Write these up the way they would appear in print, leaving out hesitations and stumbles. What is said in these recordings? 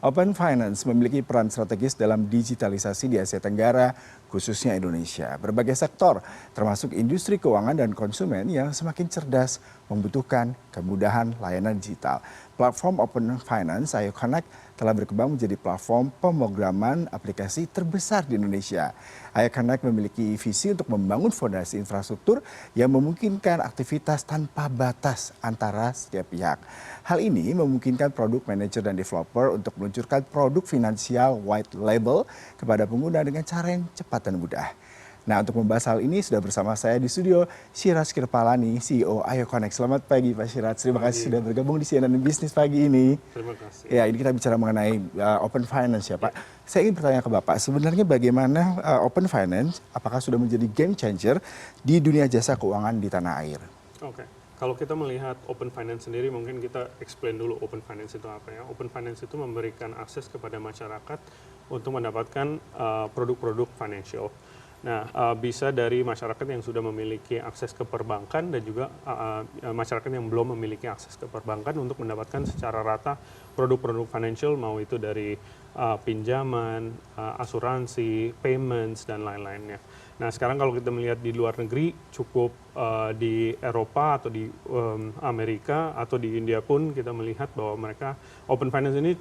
Open Finance memiliki peran strategis dalam digitalisasi di Asia Tenggara, khususnya Indonesia. Berbagai sektor, termasuk industri keuangan dan konsumen yang semakin cerdas membutuhkan kemudahan layanan digital. Platform Open Finance, Ayo Connect, telah berkembang menjadi platform pemrograman aplikasi terbesar di Indonesia. Ayo Connect memiliki visi untuk membangun fondasi infrastruktur yang memungkinkan aktivitas tanpa batas antara setiap pihak. Hal ini memungkinkan produk manager dan developer untuk meluncurkan produk finansial white label kepada pengguna dengan cara yang cepat dan mudah. Nah, untuk membahas hal ini sudah bersama saya di studio Syiraj Kirpalani, CEO Ayo Connect. Selamat pagi Pak Syiraj, terima kasih sudah bergabung di CNN Business pagi ini. Terima kasih. Ya, ini kita bicara mengenai Open Finance ya Pak. Saya ingin bertanya ke Bapak, sebenarnya bagaimana Open Finance, apakah sudah menjadi game changer di dunia jasa keuangan di tanah air? Oke. Kalau kita melihat Open Finance sendiri, mungkin kita explain dulu Open Finance itu apa ya. Open Finance itu memberikan akses kepada masyarakat untuk mendapatkan produk-produk financial. Nah, bisa dari masyarakat yang sudah memiliki akses ke perbankan dan juga masyarakat yang belum memiliki akses ke perbankan untuk mendapatkan secara rata produk-produk financial, mau itu dari pinjaman, asuransi, payments, dan lain-lainnya. Nah, sekarang kalau kita melihat di luar negeri, cukup di Eropa atau di Amerika atau di India pun kita melihat bahwa mereka Open Finance ini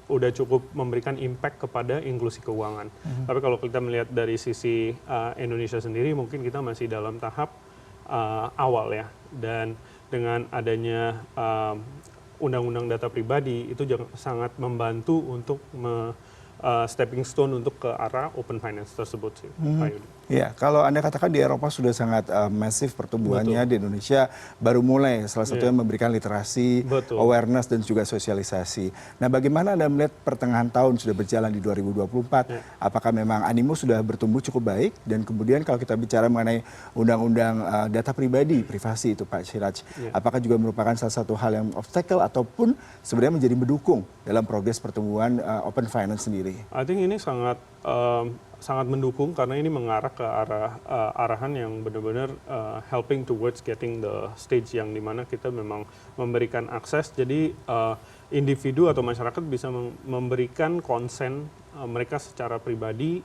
udah cukup memberikan impact kepada inklusi keuangan. Tapi kalau kita melihat dari sisi Indonesia sendiri, mungkin kita masih dalam tahap awal ya. Dan dengan adanya undang-undang data pribadi itu sangat membantu untuk stepping stone untuk ke arah Open Finance tersebut sih, Pak Yudi. Ya, kalau Anda katakan di Eropa sudah sangat masif pertumbuhannya, di Indonesia baru mulai, salah satunya memberikan literasi, awareness, dan juga sosialisasi. Nah, bagaimana Anda melihat pertengahan tahun sudah berjalan di 2024? Apakah memang animo sudah bertumbuh cukup baik? Dan kemudian kalau kita bicara mengenai undang-undang data pribadi, privasi itu Pak Syiraj, apakah juga merupakan salah satu hal yang obstacle ataupun sebenarnya menjadi mendukung dalam progres pertumbuhan Open Finance sendiri? I think ini sangat mendukung karena ini mengarah ke arahan yang benar-benar helping towards getting the stage yang dimana kita memang memberikan akses. Jadi individu atau masyarakat bisa memberikan konsen mereka secara pribadi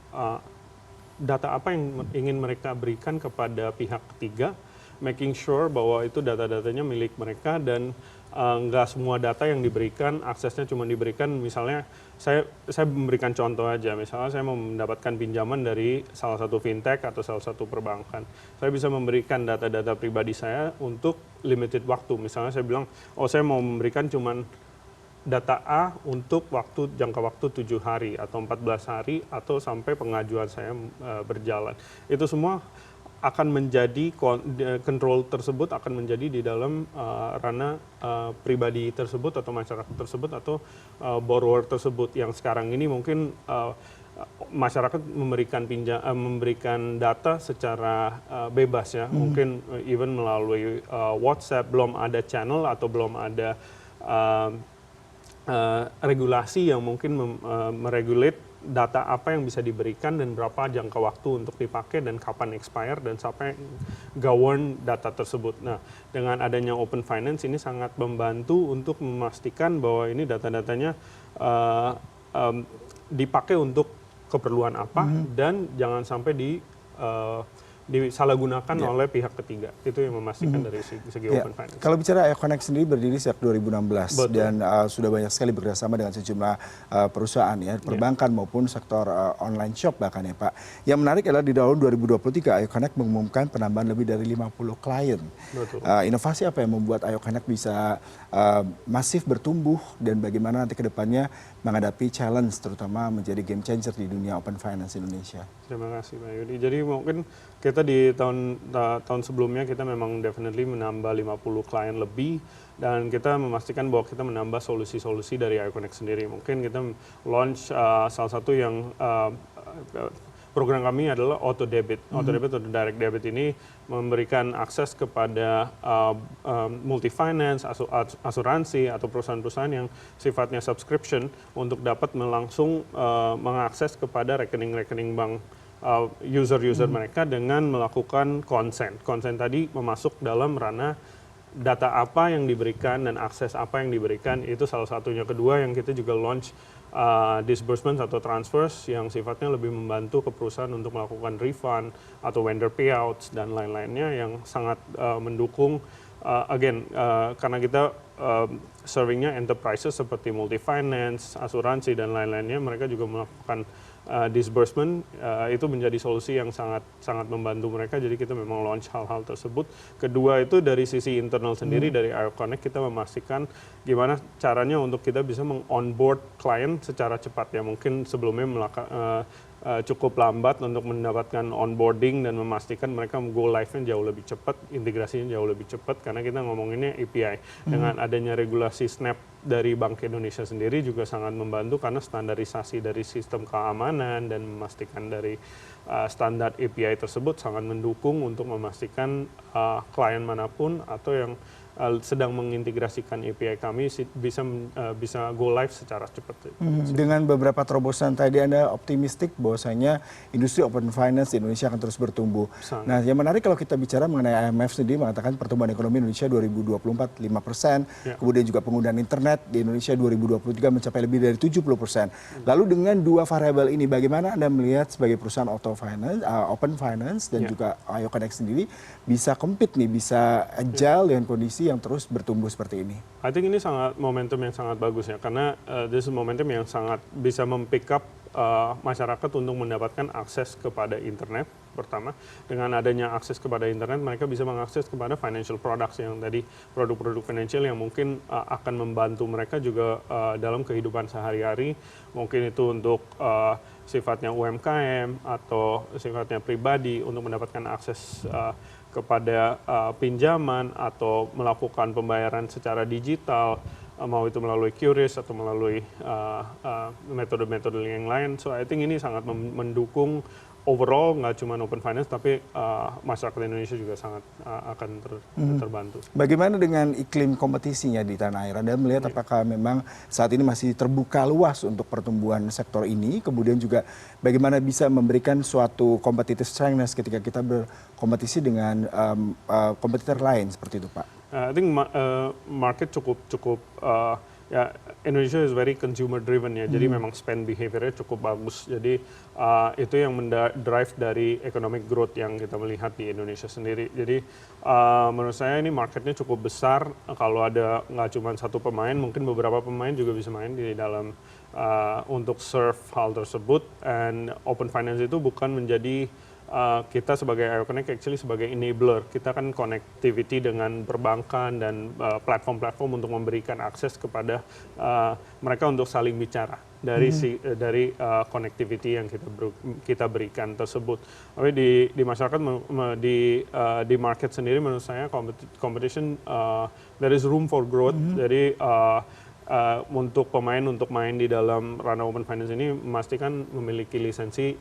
data apa yang ingin mereka berikan kepada pihak ketiga, making sure bahwa itu data-datanya milik mereka dan nggak semua data yang diberikan, aksesnya cuma diberikan, misalnya saya memberikan contoh aja, misalnya saya mau mendapatkan pinjaman dari salah satu fintech atau salah satu perbankan. Saya bisa memberikan data-data pribadi saya untuk limited waktu. Misalnya saya bilang, oh saya mau memberikan cuman data A untuk jangka waktu 7 hari atau 14 hari atau sampai pengajuan saya berjalan. Itu semua akan menjadi control tersebut akan menjadi di dalam ranah pribadi tersebut atau masyarakat tersebut atau borrower tersebut yang sekarang ini mungkin masyarakat memberikan data secara bebas ya, mungkin even melalui WhatsApp, belum ada channel atau belum ada regulasi yang mungkin meregulate data apa yang bisa diberikan dan berapa jangka waktu untuk dipakai dan kapan expire dan sampai govern data tersebut. Nah, dengan adanya Open Finance ini sangat membantu untuk memastikan bahwa ini data-datanya dipakai untuk keperluan apa dan jangan sampai disalahgunakan oleh pihak ketiga. Itu yang memastikan dari segi Open Finance. Kalau bicara Ayo Connect sendiri berdiri sejak 2016 dan sudah banyak sekali bekerjasama dengan sejumlah perusahaan ya, perbankan maupun sektor online shop bahkan ya Pak. Yang menarik adalah di tahun 2023 Ayo Connect mengumumkan penambahan lebih dari 50 klien. Inovasi apa yang membuat Ayo Connect bisa masif bertumbuh dan bagaimana nanti ke depannya menghadapi challenge terutama menjadi game changer di dunia Open Finance Indonesia? Terima kasih Pak Yudi. Jadi mungkin kita di tahun sebelumnya kita memang definitely menambah 50 klien lebih dan kita memastikan bahwa kita menambah solusi-solusi dari Ayo Connect sendiri. Mungkin kita launch salah satu yang program kami adalah auto debit. Auto debit atau direct debit ini memberikan akses kepada multi finance, asuransi atau perusahaan-perusahaan yang sifatnya subscription untuk dapat langsung mengakses kepada rekening-rekening bank user-user mereka dengan melakukan consent. Consent tadi memasuk dalam ranah data apa yang diberikan dan akses apa yang diberikan itu salah satunya. Kedua yang kita juga launch disbursement atau transfers yang sifatnya lebih membantu ke perusahaan untuk melakukan refund atau vendor payouts dan lain-lainnya yang sangat mendukung karena kita servingnya enterprises seperti multi finance, asuransi dan lain-lainnya, mereka juga melakukan disbursement, itu menjadi solusi yang sangat sangat membantu mereka. Jadi kita memang launch hal-hal tersebut. Kedua itu dari sisi internal sendiri dari Ayo Connect kita memastikan gimana caranya untuk kita bisa meng-onboard klien secara cepat ya. Mungkin sebelumnya cukup lambat untuk mendapatkan onboarding dan memastikan mereka go live-nya jauh lebih cepat, integrasinya jauh lebih cepat karena kita ngomonginnya API. Dengan adanya regulasi Snap dari Bank Indonesia sendiri juga sangat membantu karena standarisasi dari sistem keamanan dan memastikan dari standar API tersebut sangat mendukung untuk memastikan klien manapun atau yang sedang mengintegrasikan API kami bisa go live secara cepat. Dengan beberapa terobosan tadi Anda optimistik bahwasanya industri open finance di Indonesia akan terus bertumbuh. Sangat. Nah, yang menarik kalau kita bicara mengenai IMF sendiri mengatakan pertumbuhan ekonomi Indonesia 2024 5%, kemudian juga penggunaan internet di Indonesia 2023 mencapai lebih dari 70%. Lalu dengan dua variabel ini bagaimana Anda melihat sebagai perusahaan open finance dan juga Ayo Connect sendiri bisa compete nih, bisa agile dengan kondisi yang terus bertumbuh seperti ini? I think ini momentum yang sangat bagus ya, karena this is momentum yang sangat bisa mempick up masyarakat untuk mendapatkan akses kepada internet. Pertama, dengan adanya akses kepada internet, mereka bisa mengakses kepada financial products yang tadi produk-produk financial yang mungkin akan membantu mereka juga dalam kehidupan sehari-hari. Mungkin itu untuk sifatnya UMKM atau sifatnya pribadi untuk mendapatkan akses kepada pinjaman atau melakukan pembayaran secara digital, mau itu melalui QRIS atau melalui metode-metode yang lain. So I think ini sangat mendukung overall, nggak cuma open finance, tapi masyarakat Indonesia juga sangat akan terbantu. Bagaimana dengan iklim kompetisinya di tanah air? Anda melihat apakah memang saat ini masih terbuka luas untuk pertumbuhan sektor ini? Kemudian juga bagaimana bisa memberikan suatu competitive strength ketika kita berkompetisi dengan kompetitor lain seperti itu, Pak? I think market cukup ya, Indonesia is very consumer driven ya, jadi memang spend behaviornya cukup bagus. Jadi itu yang mendrive dari economic growth yang kita melihat di Indonesia sendiri. Jadi menurut saya ini marketnya cukup besar. Kalau ada nggak cuma satu pemain, mungkin beberapa pemain juga bisa main di dalam untuk serve hal tersebut. And open finance itu bukan menjadi kita sebagai Ayo Connect actually sebagai enabler. Kita kan connectivity dengan perbankan dan platform-platform untuk memberikan akses kepada mereka untuk saling bicara dari connectivity yang kita berikan tersebut. Tapi di masyarakat di market sendiri menurut saya competition there is room for growth. Jadi untuk pemain untuk main di dalam ranah open finance ini memastikan memiliki lisensi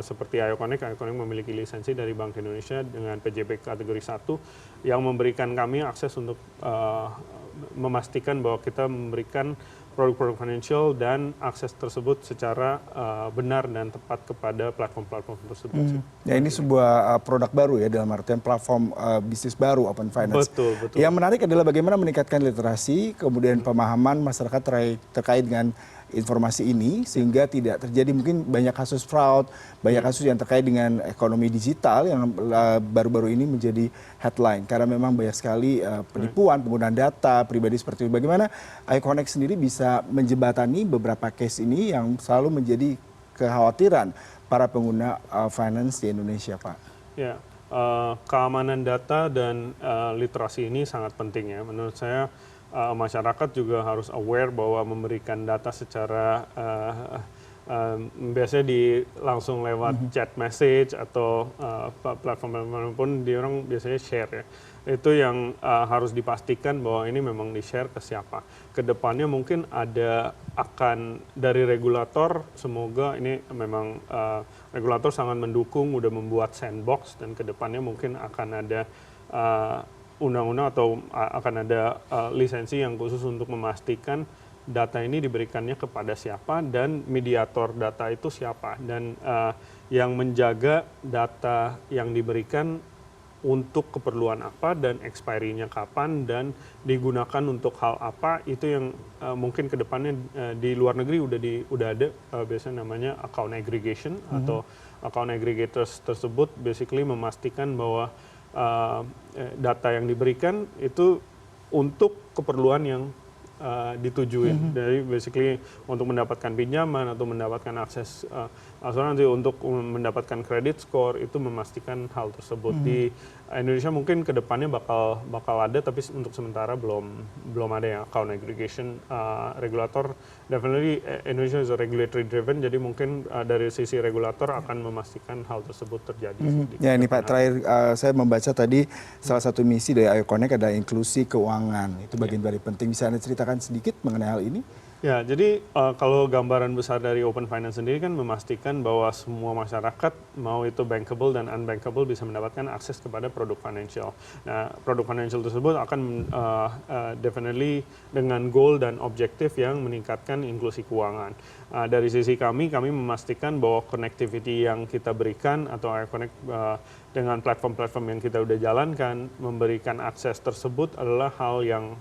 seperti Ayo Connect memiliki lisensi dari Bank Indonesia dengan PJB kategori 1 yang memberikan kami akses untuk memastikan bahwa kita memberikan produk-produk financial dan akses tersebut secara benar dan tepat kepada platform-platform tersebut. Ya, ini sebuah produk baru ya, dalam artian platform bisnis baru open finance. Betul. Yang menarik adalah bagaimana meningkatkan literasi, kemudian pemahaman masyarakat terkait dengan informasi ini sehingga tidak terjadi mungkin banyak kasus fraud, banyak kasus yang terkait dengan ekonomi digital yang baru-baru ini menjadi headline karena memang banyak sekali penipuan, penggunaan data pribadi seperti itu. Bagaimana Ayo Connect sendiri bisa menjembatani beberapa case ini yang selalu menjadi kekhawatiran para pengguna finance di Indonesia, Pak? Ya, keamanan data dan literasi ini sangat penting ya. Menurut saya masyarakat juga harus aware bahwa memberikan data secara biasanya langsung lewat chat message atau platform manapun dia orang biasanya share ya. Itu yang harus dipastikan bahwa ini memang di-share ke siapa. Kedepannya mungkin akan dari regulator, semoga ini memang regulator sangat mendukung, udah membuat sandbox dan kedepannya mungkin akan ada undang-undang atau akan ada lisensi yang khusus untuk memastikan data ini diberikannya kepada siapa dan mediator data itu siapa dan yang menjaga data yang diberikan untuk keperluan apa dan expiry-nya kapan dan digunakan untuk hal apa, itu yang mungkin kedepannya di luar negeri udah ada biasanya namanya account aggregation atau account aggregators tersebut basically memastikan bahwa data yang diberikan itu untuk keperluan yang ditujuin. Dari basically untuk mendapatkan pinjaman atau mendapatkan akses asuransi, untuk mendapatkan credit score, itu memastikan hal tersebut. Di Indonesia mungkin kedepannya bakal ada, tapi untuk sementara belum ada yang account aggregation. Regulator definitely Indonesia is a regulatory driven, jadi mungkin dari sisi regulator akan memastikan hal tersebut terjadi. Ya ini Pak, terakhir saya membaca tadi salah satu misi dari Ayo Connect adalah inklusi keuangan. Itu bagian dari penting. Bisa Anda ceritakan sedikit mengenai hal ini? Ya, jadi kalau gambaran besar dari Open Finance sendiri kan memastikan bahwa semua masyarakat, mau itu bankable dan unbankable, bisa mendapatkan akses kepada produk financial. Nah, produk financial tersebut akan definitely dengan goal dan objektif yang meningkatkan inklusi keuangan. Dari sisi kami memastikan bahwa connectivity yang kita berikan atau Air Connect dengan platform-platform yang kita udah jalankan, memberikan akses tersebut adalah hal yang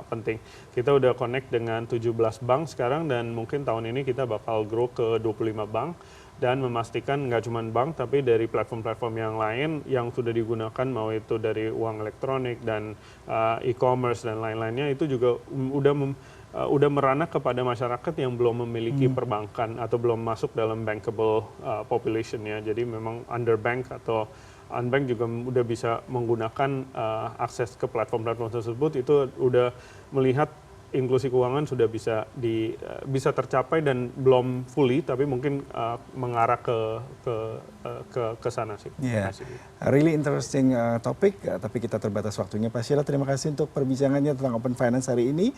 penting. Kita udah connect dengan 17 bank sekarang, dan mungkin tahun ini kita bakal grow ke 25 bank, dan memastikan nggak cuma bank tapi dari platform-platform yang lain yang sudah digunakan, mau itu dari uang elektronik dan e-commerce dan lain-lainnya, itu juga udah merana kepada masyarakat yang belum memiliki perbankan atau belum masuk dalam bankable population ya. Jadi memang underbank atau unbank juga udah bisa menggunakan akses ke platform-platform tersebut. Itu udah melihat inklusi keuangan sudah bisa tercapai, dan belum fully tapi mungkin mengarah ke sana sih. Yeah. Really interesting topic, tapi kita terbatas waktunya. Pak Sheila, terima kasih untuk perbincangannya tentang Open Finance hari ini.